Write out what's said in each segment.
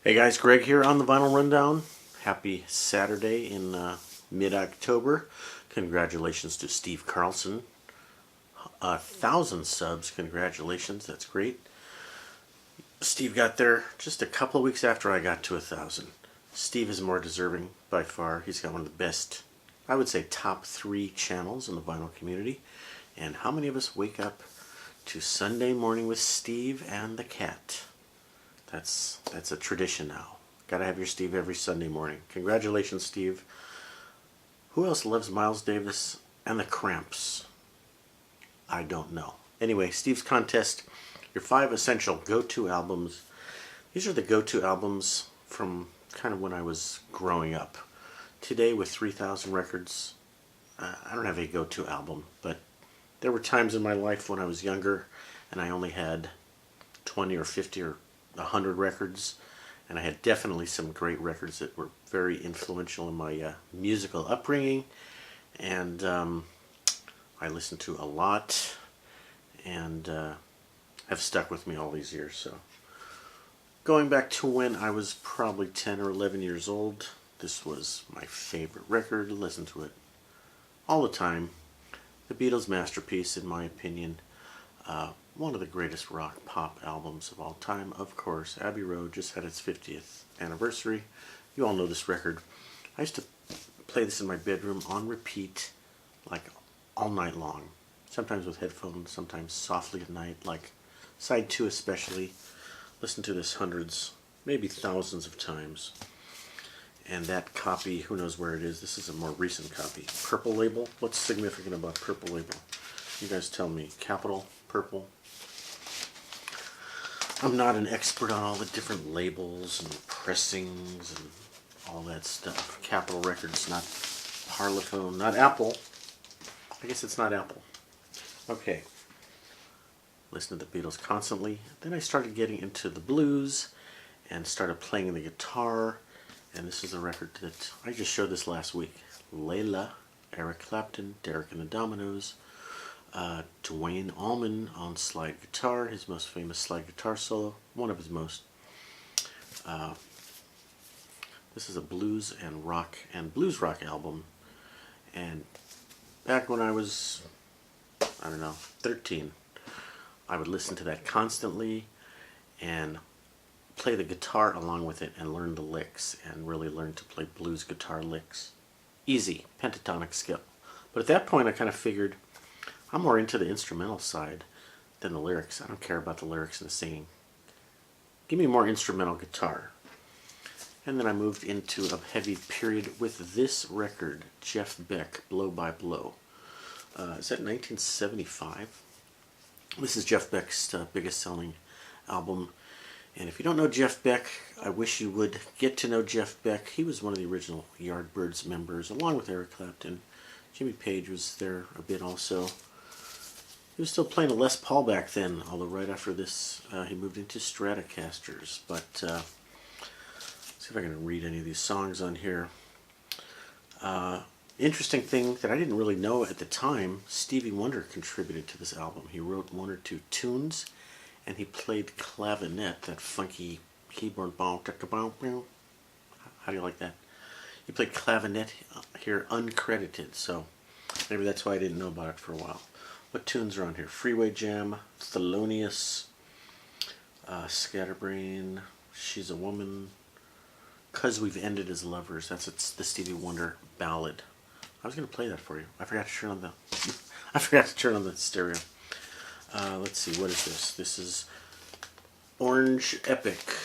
Hey guys, Greg here on the Vinyl Rundown. Happy Saturday in mid-October. Congratulations to Steve Carlson. 1,000 subs, congratulations, that's great. Steve got there just a couple of weeks after I got to 1,000. Steve is more deserving by far. He's got one of the best, I would say top 3 channels in the vinyl community. And how many of us wake up to Sunday morning with Steve and the cat? That's a tradition now. Gotta have your Steve every Sunday morning. Congratulations, Steve. Who else loves Miles Davis and the Cramps? I don't know. Anyway, Steve's contest, your 5 essential go-to albums. These are the go-to albums from kind of when I was growing up. Today, with 3,000 records, I don't have a go-to album, but there were times in my life when I was younger and I only had 20 or 50 or 100 records, and I had definitely some great records that were very influential in my musical upbringing, and I listened to a lot and have stuck with me all these years. So going back to when I was probably 10 or 11 years old, this was my favorite record. Listen to it all the time. The Beatles' masterpiece, in my opinion. One of the greatest rock pop albums of all time, of course. Abbey Road just had its 50th anniversary. You all know this record. I used to play this in my bedroom on repeat, like all night long. Sometimes with headphones, sometimes softly at night, like side 2 especially. Listen to this hundreds, maybe thousands of times. And that copy, who knows where it is. This is a more recent copy. Purple label. What's significant about purple label? You guys tell me. Capital, purple. I'm not an expert on all the different labels and pressings and all that stuff. Capitol Records, not Parlophone, not Apple. I guess it's not Apple. Okay. Listen to the Beatles constantly. Then I started getting into the blues and started playing the guitar. And this is a record that I just showed this last week. Layla, Eric Clapton, Derek and the Dominoes. Duane Allman on slide guitar, his most famous slide guitar solo, one of his most. This is a blues and rock and blues rock album, and back when I was, I don't know, 13, I would listen to that constantly and play the guitar along with it and learn the licks and really learn to play blues guitar licks. Easy, pentatonic skill. But at that point I kind of figured I'm more into the instrumental side than the lyrics. I don't care about the lyrics and the singing. Give me more instrumental guitar. And then I moved into a heavy period with this record, Jeff Beck, Blow by Blow. Is that 1975? This is Jeff Beck's biggest selling album. And if you don't know Jeff Beck, I wish you would get to know Jeff Beck. He was one of the original Yardbirds members, along with Eric Clapton. Jimmy Page was there a bit also. He was still playing a Les Paul back then, although right after this he moved into Stratocasters. But let's see if I can read any of these songs on here. Interesting thing that I didn't really know at the time, Stevie Wonder contributed to this album. He wrote 1 or 2 tunes, and he played clavinet, that funky keyboard. How do you like that? He played clavinet here uncredited, so maybe that's why I didn't know about it for a while. What tunes are on here? Freeway Jam, Thelonious, Scatterbrain, She's a Woman, 'Cause We've Ended as Lovers. That's the Stevie Wonder ballad. I was going to play that for you. I forgot to turn on the stereo. Let's see, what is this? This is Orange Epic.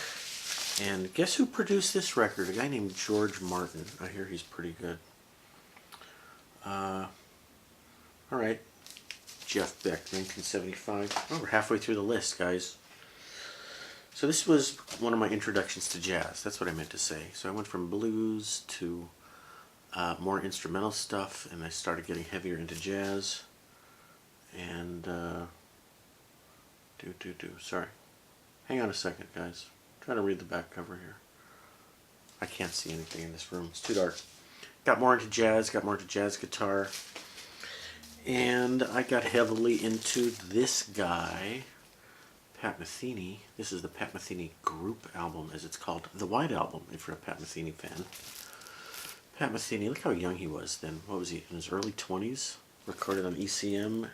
And guess who produced this record? A guy named George Martin. I hear he's pretty good. Alright. Jeff Beck, 1975. Oh, we're halfway through the list, guys. So this was one of my introductions to jazz. That's what I meant to say. So I went from blues to more instrumental stuff, and I started getting heavier into jazz. And, sorry. Hang on a second, guys. I'm trying to read the back cover here. I can't see anything in this room. It's too dark. Got more into jazz guitar. And I got heavily into this guy, Pat Metheny. This is the Pat Metheny group album, as it's called. The White Album, if you're a Pat Metheny fan. Pat Metheny, look how young he was then. What was he, in his early 20s? Recorded on ECM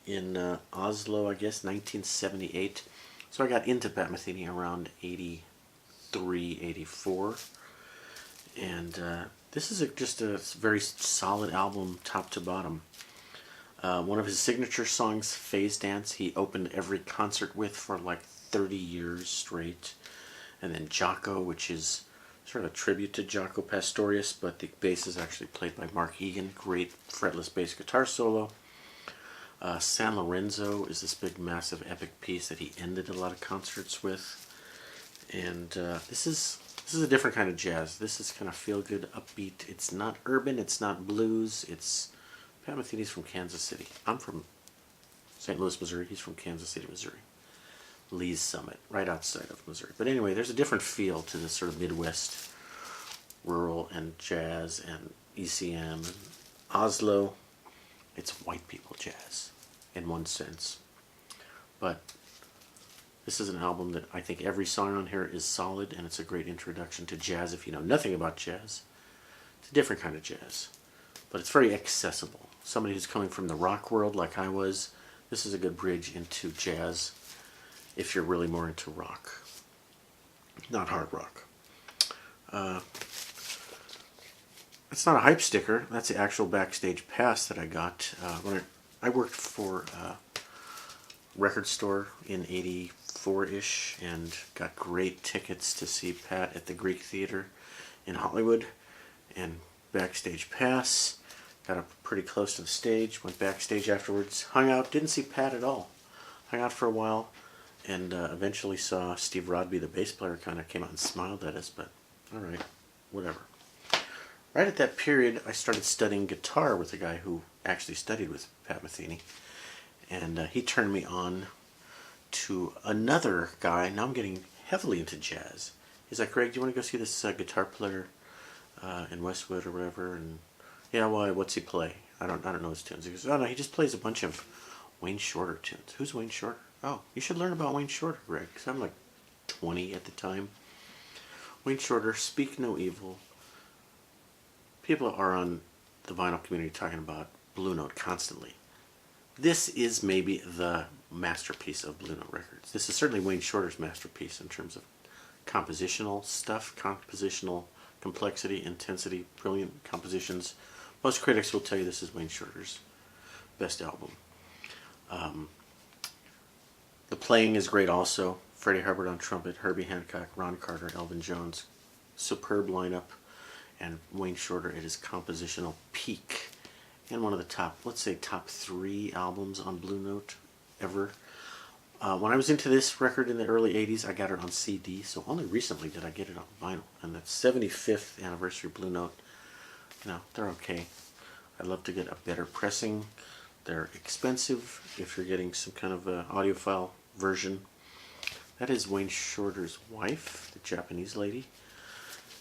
in Oslo, I guess, 1978. So I got into Pat Metheny around 83, 84. And this is just a very solid album, top to bottom. One of his signature songs, Phase Dance, he opened every concert with for like 30 years straight. And then Jocko, which is sort of a tribute to Jaco Pastorius, but the bass is actually played by Mark Egan. Great fretless bass guitar solo. San Lorenzo is this big, massive, epic piece that he ended a lot of concerts with. And this is a different kind of jazz. This is kind of feel-good, upbeat. It's not urban, it's not blues. It's Pat Metheny's from Kansas City. I'm from St. Louis, Missouri. He's from Kansas City, Missouri. Lee's Summit, right outside of Missouri. But anyway, there's a different feel to this sort of Midwest rural and jazz and ECM and Oslo. It's white people jazz in one sense. But this is an album that I think every song on here is solid, and it's a great introduction to jazz if you know nothing about jazz. It's a different kind of jazz, but it's very accessible. Somebody who's coming from the rock world like I was, this is a good bridge into jazz if you're really more into rock, not hard rock. It's not a hype sticker. That's the actual backstage pass that I got when I worked for a record store in 84-ish and got great tickets to see Pat at the Greek Theater in Hollywood, and backstage pass. Got up pretty close to the stage, went backstage afterwards, hung out, didn't see Pat at all. Hung out for a while, and eventually saw Steve Rodby, the bass player, kind of came out and smiled at us, but alright, whatever. Right at that period, I started studying guitar with a guy who actually studied with Pat Metheny, and he turned me on to another guy. Now I'm getting heavily into jazz. He's like, Greg, do you want to go see this guitar player in Westwood or whatever? And yeah, why? What's he play? I don't know his tunes. He goes, oh no, he just plays a bunch of Wayne Shorter tunes. Who's Wayne Shorter? Oh, you should learn about Wayne Shorter, Greg, because I'm like 20 at the time. Wayne Shorter, Speak No Evil. People are on the vinyl community talking about Blue Note constantly. This is maybe the masterpiece of Blue Note records. This is certainly Wayne Shorter's masterpiece in terms of compositional stuff, compositional complexity, intensity, brilliant compositions. Most critics will tell you this is Wayne Shorter's best album. The playing is great also. Freddie Hubbard on trumpet, Herbie Hancock, Ron Carter, Elvin Jones. Superb lineup. And Wayne Shorter at his compositional peak. And one of the top, let's say top 3 albums on Blue Note ever. When I was into this record in the early 80s, I got it on CD, so only recently did I get it on vinyl. And the 75th anniversary Blue Note, you know, they're okay. I'd love to get a better pressing. They're expensive if you're getting some kind of audiophile version. That is Wayne Shorter's wife, the Japanese lady.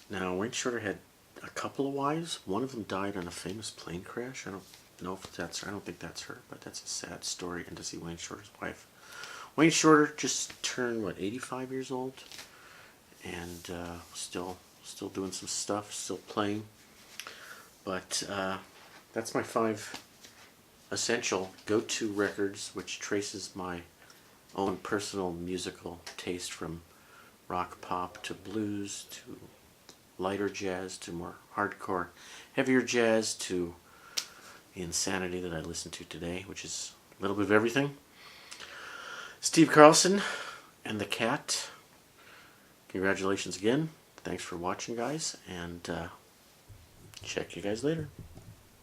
Now, Wayne Shorter had a couple of wives. One of them died in a famous plane crash. I don't know if that's her. I don't think that's her, but that's a sad story. And to see Wayne Shorter's wife. Wayne Shorter just turned, what, 85 years old? And still doing some stuff, still playing. But that's my 5 essential go-to records, which traces my own personal musical taste from rock pop to blues to lighter jazz to more hardcore, heavier jazz to the insanity that I listen to today, which is a little bit of everything. Steve Carlson and the Cat, congratulations again. Thanks for watching, guys, and check you guys later.